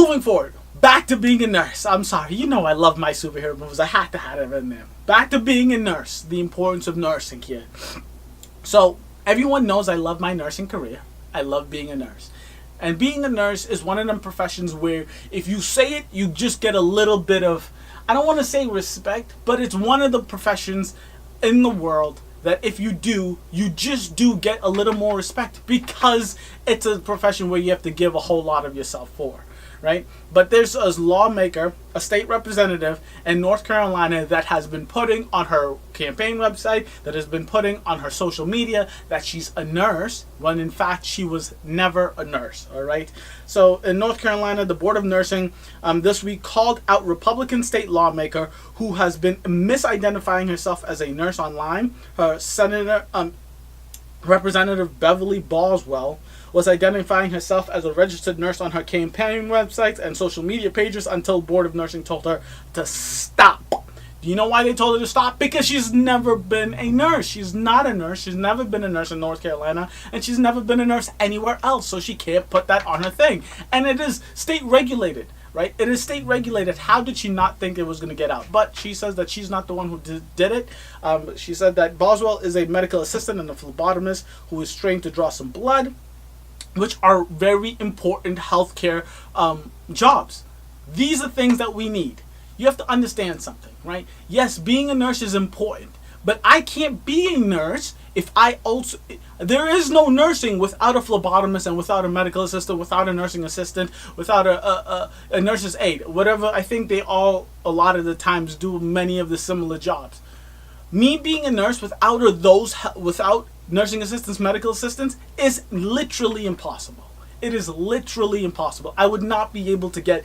Moving forward, back to being a nurse. I'm sorry, you know I love my superhero movies. I had to have it in there. Back to being a nurse, the importance of nursing here. So, everyone knows I love my nursing career. I love being a nurse. And being a nurse is one of them professions where if you say it, you just get a little bit of, I don't want to say respect, but it's one of the professions in the world that if you do, you just do get a little more respect because it's a profession where you have to give a whole lot of yourself for, right? But there's a lawmaker, a state representative in North Carolina that has been putting on her campaign website, that has been putting on her social media that she's a nurse, when in fact she was never a nurse, all right? So in North Carolina, the Board of Nursing this week called out Republican state lawmaker who has been misidentifying herself as a nurse online. Her Representative Beverly Boswell was identifying herself as a registered nurse on her campaign websites and social media pages until Board of Nursing told her to stop. Do you know why they told her to stop? Because she's never been a nurse. She's not a nurse. She's never been a nurse in North Carolina, and she's never been a nurse anywhere else, so she can't put that on her thing. And it is state regulated, right? It is state regulated. How did she not think it was going to get out? But she says that she's not the one who did it. She said that Boswell is a medical assistant and a phlebotomist who is trained to draw some blood, which are very important healthcare jobs. These are things that we need. You have to understand something, right? Yes, being a nurse is important, but I can't be a nurse if I also... There is no nursing without a phlebotomist and without a medical assistant, without a nursing assistant, without a nurse's aide. Whatever, I think they all, a lot of the times, do many of the similar jobs. Me being a nurse without nursing assistants, medical assistants, is literally impossible. It is literally impossible. I would not be able to get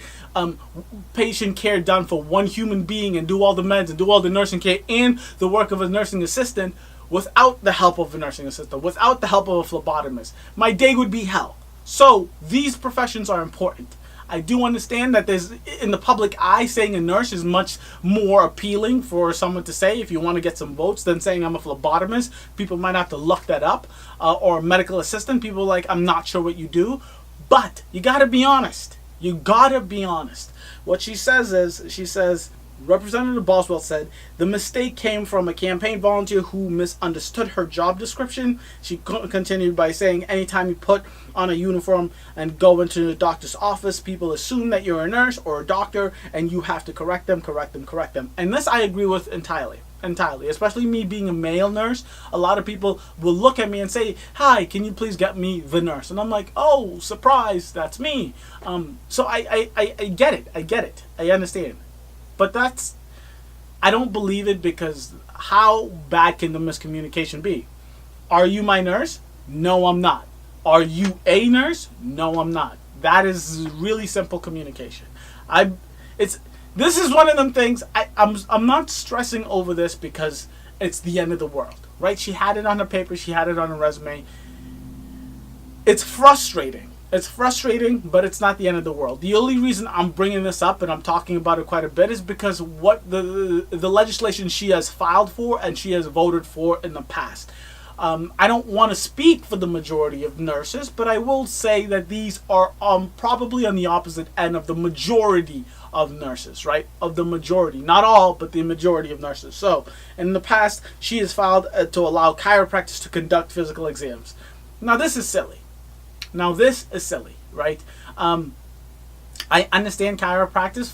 patient care done for one human being and do all the meds and do all the nursing care and the work of a nursing assistant without the help of a nursing assistant, without the help of a phlebotomist. My day would be hell. So these professions are important. I do understand that there's, in the public eye, saying a nurse is much more appealing for someone to say if you want to get some votes than saying I'm a phlebotomist. People might have to look that up. Or a medical assistant. People are like, I'm not sure what you do. But you got to be honest. You got to be honest. What she says is, she says, Representative Boswell said, the mistake came from a campaign volunteer who misunderstood her job description. She continued by saying, anytime you put on a uniform and go into the doctor's office, people assume that you're a nurse or a doctor and you have to correct them. And this I agree with entirely, especially me being a male nurse. A lot of people will look at me and say, hi, can you please get me the nurse? And I'm like, oh, surprise, that's me. So I get it. I understand. But I don't believe it because how bad can the miscommunication be? Are you my nurse? No, I'm not. Are you a nurse? No, I'm not. That is really simple communication. This is one of them things. I'm not stressing over this because it's the end of the world, right? She had it on her paper. She had it on her resume. It's frustrating. But it's not the end of the world. The only reason I'm bringing this up and I'm talking about it quite a bit is because what the legislation she has filed for and she has voted for in the past. I don't want to speak for the majority of nurses, but I will say that these are probably on the opposite end of the majority of nurses, right? Of the majority. Not all, but the majority of nurses. So, in the past, she has filed to allow chiropractors to conduct physical exams. Now, this is silly, right? I understand chiropractic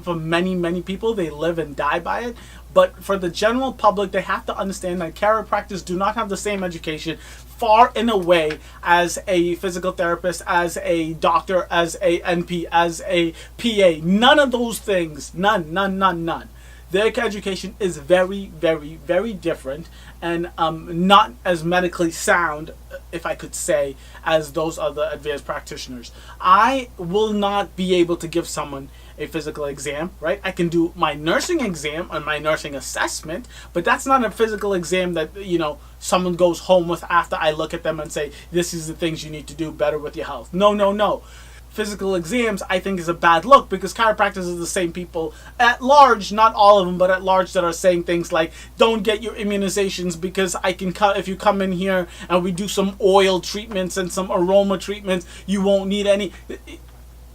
for many people, they live and die by it. But for the general public, they have to understand that chiropractors do not have the same education far and away as a physical therapist, as a doctor, as a NP, as a PA. None of those things. None. Their education is very different and not as medically sound, if I could say, as those other advanced practitioners. I will not be able to give someone a physical exam, right? I can do my nursing exam and my nursing assessment, but that's not a physical exam that, someone goes home with after I look at them and say, this is the things you need to do better with your health. No. Physical exams, I think, is a bad look because chiropractors are the same people at large, not all of them, but at large, that are saying things like, don't get your immunizations because if you come in here and we do some oil treatments and some aroma treatments, you won't need any.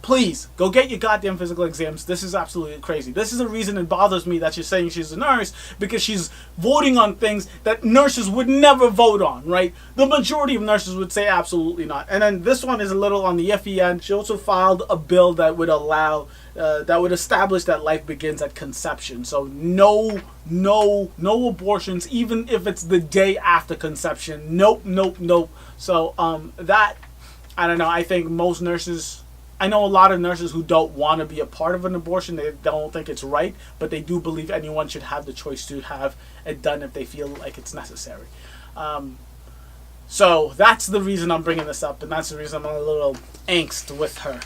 Please, go get your goddamn physical exams. This is absolutely crazy. This is the reason it bothers me that she's saying she's a nurse, because she's voting on things that nurses would never vote on, right? The majority of nurses would say absolutely not. And then this one is a little on the iffy end. She also filed a bill that would allow, that would establish that life begins at conception. So no abortions, even if it's the day after conception. Nope. So that, I don't know, I think most nurses, I know a lot of nurses who don't want to be a part of an abortion. They don't think it's right, but they do believe anyone should have the choice to have it done if they feel like it's necessary. So that's the reason I'm bringing this up, and that's the reason I'm a little angst with her.